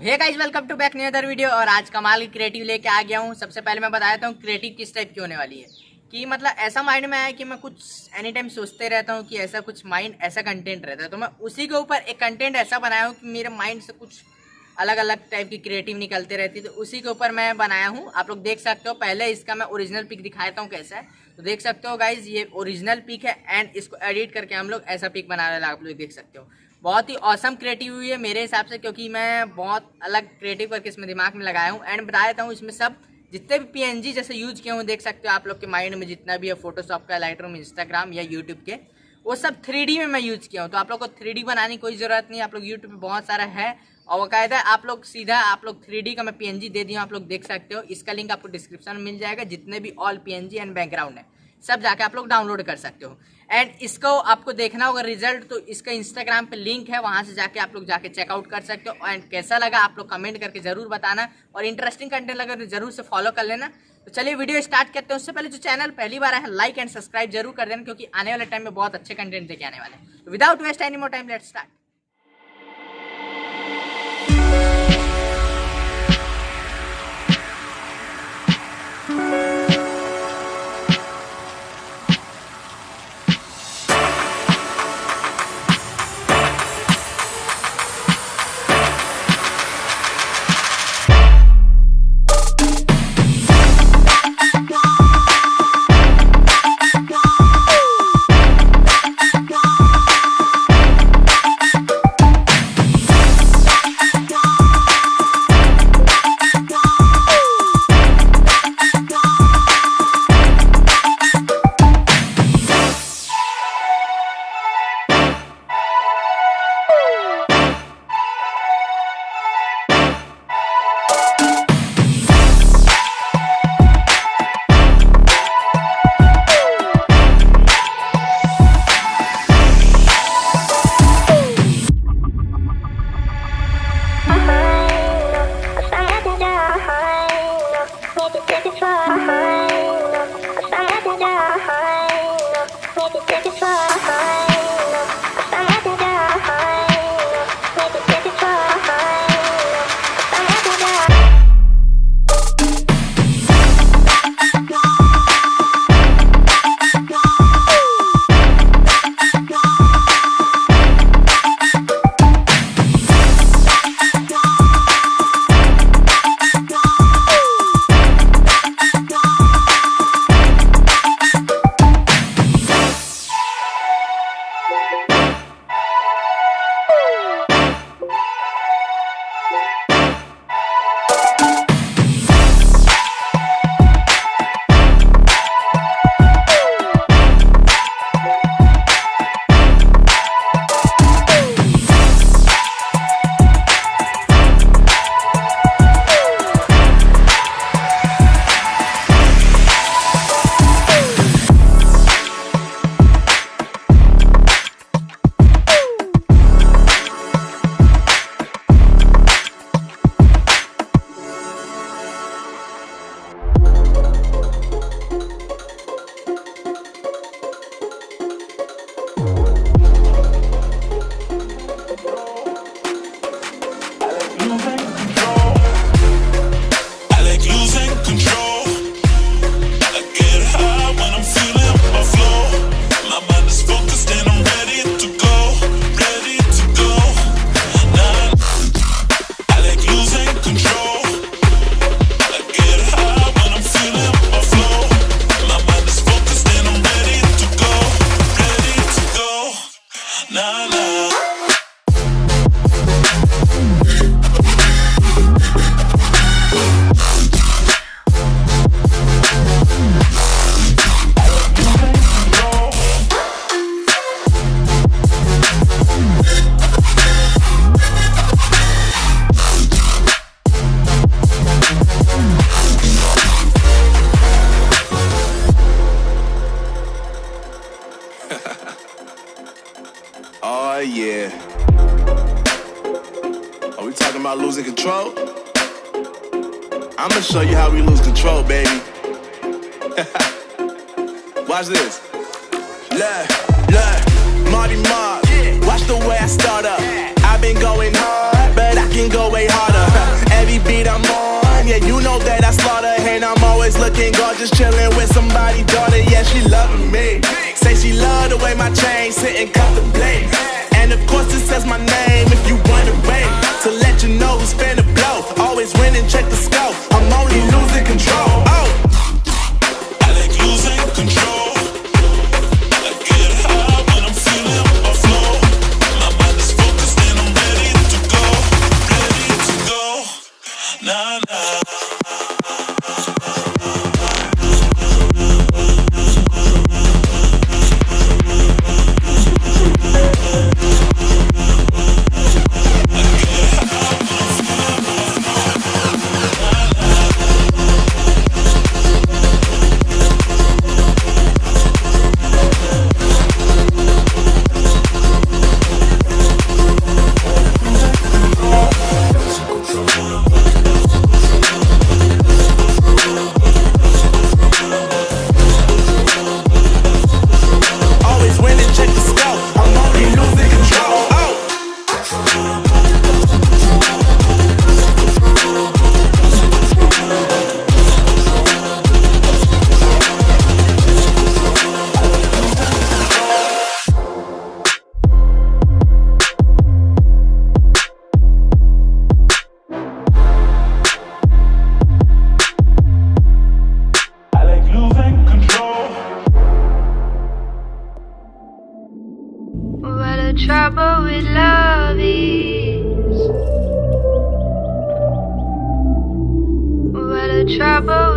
Hey guys, welcome to back new other video. और आज कमाल की क्रिएटिव लेके आ गया हूँ। सबसे पहले मैं बता देता हूँ क्रिएटिव किस टाइप की होने वाली है। कि मतलब ऐसा माइंड में आया कि मैं कुछ एनी टाइम सोचते रहता हूँ कि ऐसा कुछ माइंड ऐसा कंटेंट रहता है, तो मैं उसी के ऊपर एक कंटेंट ऐसा बनाया हूँ कि मेरे माइंड से कुछ अलग अलग टाइप की क्रिएटिव निकलते रहती है, तो उसी के ऊपर मैं बनाया हूँ। आप लोग देख सकते हो। पहले इसका मैं ओरिजिनल पिक दिखा देता हूँ कैसा है, तो देख सकते हो गाइज, ये ओरिजिनल पिक है एंड इसको एडिट करके हम लोग ऐसा पिक बना रहे हैं। आप लोग देख सकते हो, बहुत ही औसम क्रिएटिव हुई है मेरे हिसाब से, क्योंकि मैं बहुत अलग क्रिएटिव करके इसमें दिमाग में लगाया हूँ। एंड बता देता हूँ, इसमें सब जितने भी पीएनजी जैसे यूज किए हूँ, देख सकते हो आप लोग के माइंड में जितना भी है फोटोशॉप का, लाइटरूम, इंस्टाग्राम या यूट्यूब के, वो सब 3D में मैं यूज किया हूँ। तो आप लोग को 3D बनाने की कोई ज़रूरत नहीं। आप लोग यूट्यूब पे बहुत सारा है और बाकायदा आप लोग सीधा 3D का मैं पीएनजी दे दिया हूँ, आप लोग देख सकते हो। इसका लिंक आपको डिस्क्रिप्शन में मिल जाएगा। जितने भी ऑल पीएनजी एंड बैकग्राउंड है सब जाके आप लोग डाउनलोड कर सकते हो। एंड इसको आपको देखना होगा रिजल्ट, तो इसका इंस्टाग्राम पे लिंक है, वहाँ से जाके आप लोग जाके चेकआउट कर सकते हो। एंड कैसा लगा आप लोग कमेंट करके जरूर बताना, और इंटरेस्टिंग कंटेंट लगे तो जरूर से फॉलो कर लेना। तो चलिए वीडियो स्टार्ट करते हैं। उससे पहले जो चैनल पहली बार है, लाइक एंड सब्सक्राइब जरूर कर देना, क्योंकि आने वाले टाइम में बहुत अच्छे कंटेंट लेके आने वाले हैं। तो without waste any more time, let's start. Oh yeah. Are we talking about losing control? I'm gonna show you how we lose control, baby. Watch this. Look, Marty Mark. Watch the way I start up. I've been going hard, but I can go way harder. yeah, you know that I slaughter. And I'm always looking gorgeous, chilling with somebody's daughter. Yeah, she loving me. Say she love the way my chain sit and contemplate. And of course it says my name if you wondering. To let you know who's finna blow. Always win and check the scope. I'm only losing control. Oh, I like losing control. I get high when I'm feeling my flow. My mind is focused and I'm ready to go. Ready to go. Nah, nah. always win and check the scope. I'm only losing control. Oh. I like losing control. What the trouble with love is. What the trouble